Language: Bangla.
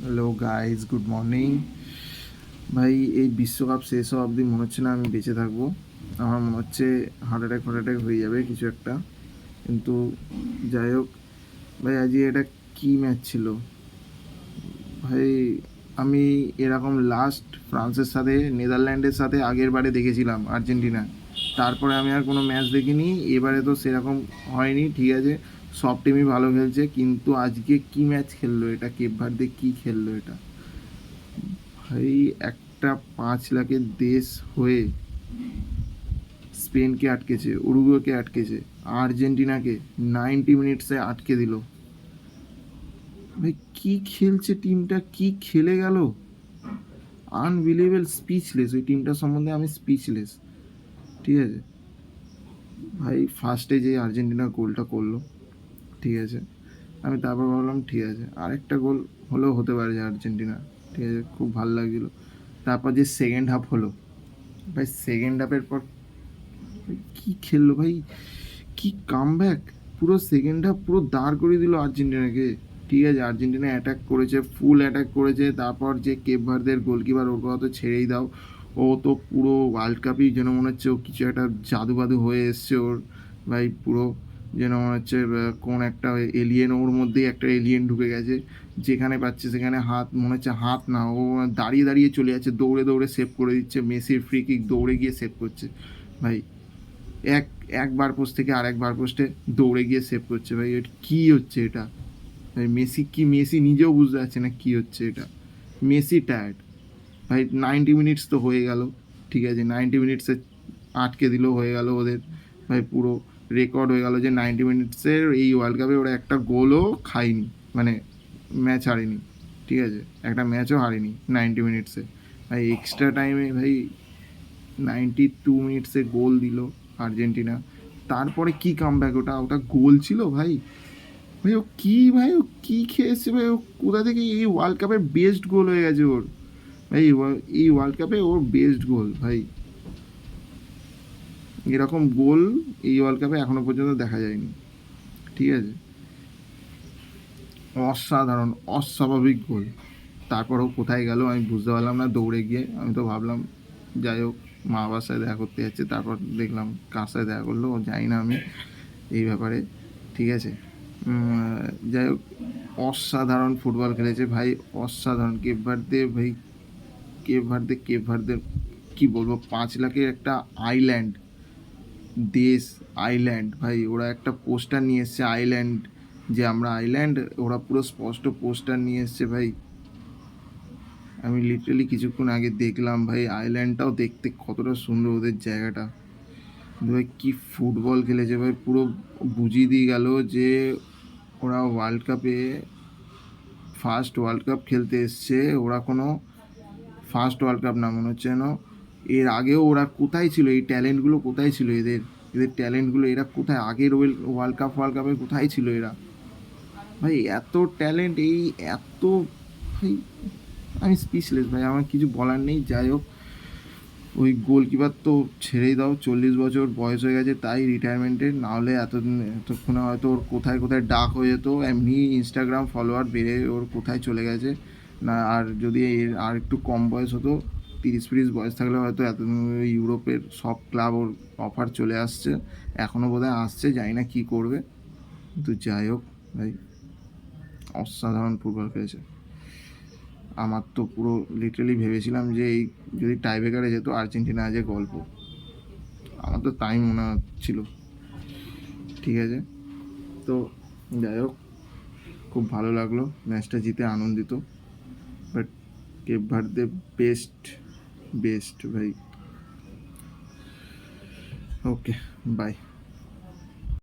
Hello guys, good morning. ভাই, এই বিশ্বকাপ শেষ হওয়া অবধি মনে হচ্ছে না আমি বেঁচে থাকবো। আমার মনে হচ্ছে হার্ট অ্যাটাক হয়ে যাবে কিছু একটা। কিন্তু যাই হোক ভাই, আজকে এটা কী ম্যাচ ছিল ভাই! আমি এরকম লাস্ট ফ্রান্সের সাথে, নেদারল্যান্ডের সাথে আগের বারে দেখেছিলাম আর্জেন্টিনা। তারপরে আমি আর কোনো ম্যাচ দেখিনি। এবারে তো সেরকম হয়নি, ঠিক আছে, সব টিমই ভালো খেলছে, কিন্তু আজকে কী ম্যাচ খেললো এটা! কেপ ভার্দে কী খেললো এটা ভাই! একটা 5 লাখের দেশ হয়ে স্পেনকে আটকেছে, উরুগুয়েকে আটকেছে, আর্জেন্টিনাকে 90 মিনিটসে আটকে দিল। ভাই, কি খেলছে টিমটা, কি খেলে গেল! Unbelievable, speechless. ওই টিমটার সম্বন্ধে আমি স্পিচলেস, ঠিক আছে ভাই। ফার্স্টে যে আর্জেন্টিনা গোলটা করলো, ঠিক আছে, আমি তারপর ভাবলাম ঠিক আছে, আরেকটা গোল হলেও হতে পারে যে আর্জেন্টিনা, ঠিক আছে, খুব ভালো লাগছিলো। তারপর যে সেকেন্ড হাফ হলো ভাই, সেকেন্ড হাফের পর কি খেললো ভাই! কি কামব্যাক! পুরো সেকেন্ড হাফ পুরো দাঁড় করিয়ে দিল আর্জেন্টিনাকে। ঠিক আছে, আর্জেন্টিনা অ্যাটাক করেছে, ফুল অ্যাটাক করেছে। তারপর যে কেপ ভার্দের গোলকিপার, ওর কথা তো ছেড়েই দাও। ও তো পুরো ওয়ার্ল্ড কাপই যেন মনে হচ্ছে ও কিছু একটা জাদুবাদু হয়ে এসছে ওর। ভাই পুরো যেন মনে হচ্ছে কোন একটা এলিয়েন, ওর মধ্যেই একটা এলিয়েন ঢুকে গেছে। যেখানে পাচ্ছে সেখানে হাত, মনে হচ্ছে হাত না, ও দাঁড়িয়ে দাঁড়িয়ে চলে যাচ্ছে, দৌড়ে দৌড়ে সেভ করে দিচ্ছে। মেসির ফ্রি কিক দৌড়ে গিয়ে সেভ করছে ভাই। এক একবার পোস্ট থেকে আর একবার পোস্টে দৌড়ে গিয়ে সেভ করছে ভাই। এটা কী হচ্ছে এটা ভাই! মেসি নিজেও বুঝতে পারছে না কী হচ্ছে এটা। মেসি টায়ার্ড ভাই। 90 মিনিটস তো হয়ে গেল, ঠিক আছে, 90 মিনিটসে আটকে দিল, হয়ে গেল ওদের ভাই। পুরো রেকর্ড হয়ে গেল যে 90 মিনিটসের এই ওয়ার্ল্ড কাপে ওরা একটা গোলও খায়নি, মানে ম্যাচ হারেনি, ঠিক আছে, একটা ম্যাচও হারেনি 90 মিনিটসে ভাই। এক্সট্রা টাইমে ভাই 92 মিনিটসে গোল দিল আর্জেন্টিনা। তারপরে কি কামব্যাক! ওটা ওটা গোল ছিল ভাই! ভাই ও কী, ভাই ও কী খেয়েছে ভাই! ও কোথা থেকে এই ওয়ার্ল্ড কাপের বেস্ট গোল হয়ে গেছে ওর ভাই! এই ওয়ার্ল্ড কাপে ওর বেস্ট গোল ভাই। এরকম গোল এই ওয়ার্ল্ড কাপে এখনো পর্যন্ত দেখা যায়নি, ঠিক আছে। অসাধারণ, অস্বাভাবিক গোল। তারপরেও কোথায় গেল আমি বুঝতে পারলাম না। দৌড়ে গিয়ে আমি তো ভাবলাম যাই হোক, মা বাবার সাথে দেখা করতে যাচ্ছে। তারপর দেখলাম কার সাথে দেখা করলো ও, জানি না আমি এই ব্যাপারে, ঠিক আছে। যাই হোক, অসাধারণ ফুটবল খেলেছে ভাই, অসাধারণ। ভাই, কেপ ভার্দে কী বলবো, 5 লাখের একটা আইল্যান্ড দেশ, আইল্যান্ড ভাই। ওরা একটা পোস্টার নিয়ে এসছে আইল্যান্ড, যে আমরা আইল্যান্ড, ওরা পুরো স্পষ্ট পোস্টার নিয়ে এসছে ভাই। আমি লিটারালি কিছুক্ষণ আগে দেখলাম ভাই, আইল্যান্ডটাও দেখতে কতটা সুন্দর ওদের জায়গাটা। ভাই কী ফুটবল খেলেছে ভাই! পুরো বুঝিয়ে দিয়ে গেল যে ওরা ওয়ার্ল্ড কাপে ফার্স্ট ওয়ার্ল্ড কাপ খেলতে এসছে। ওরা কোনো ফার্স্ট ওয়ার্ল্ড কাপ না, মনে হচ্ছে যেন এর আগেও ওরা কোথায় ছিল, এই ট্যালেন্টগুলো কোথায় ছিল এদের, এদের ট্যালেন্টগুলো এরা কোথায়, আগের ওয়ার্ল্ড কাপে কোথায় ছিল এরা ভাই! এত ট্যালেন্ট, এই এত ভাই, আমি স্পিচলেস ভাই, আমার কিছু বলার নেই। যাই হোক, ওই গোলকিপার তো ছেড়েই দাও, 40 বছর বয়স হয়ে গেছে তাই রিটায়ারমেন্টের, নাহলে এতক্ষণে হয়তো ওর কোথায় কোথায় ডাক হয়ে যেত। এমনি ইনস্টাগ্রাম ফলোয়ার বেড়ে ওর কোথায় চলে গেছে না। আর যদি এর আর একটু কম বয়স হতো, 30-40 বয়স থাকলে হয়তো এত ইউরোপের সব ক্লাব ওর অফার চলে আসছে, এখনও বোধহয় আসছে, জানি না কী করবে। কিন্তু যাই হোক ভাই, অসাধারণ ফুটবল খেলেছে। আমার তো পুরো লিটারালি ভেবেছিলাম যে এই যদি টাইব্রেকারে যেত আর্জেন্টিনা আজকে গল্প, আমার তো তাই মনে হচ্ছিল, ঠিক আছে। তো যাই হোক, খুব ভালো লাগলো, ম্যাচটা জিতে আনন্দিত। But Cape Verde best, best ভাই। Okay, by.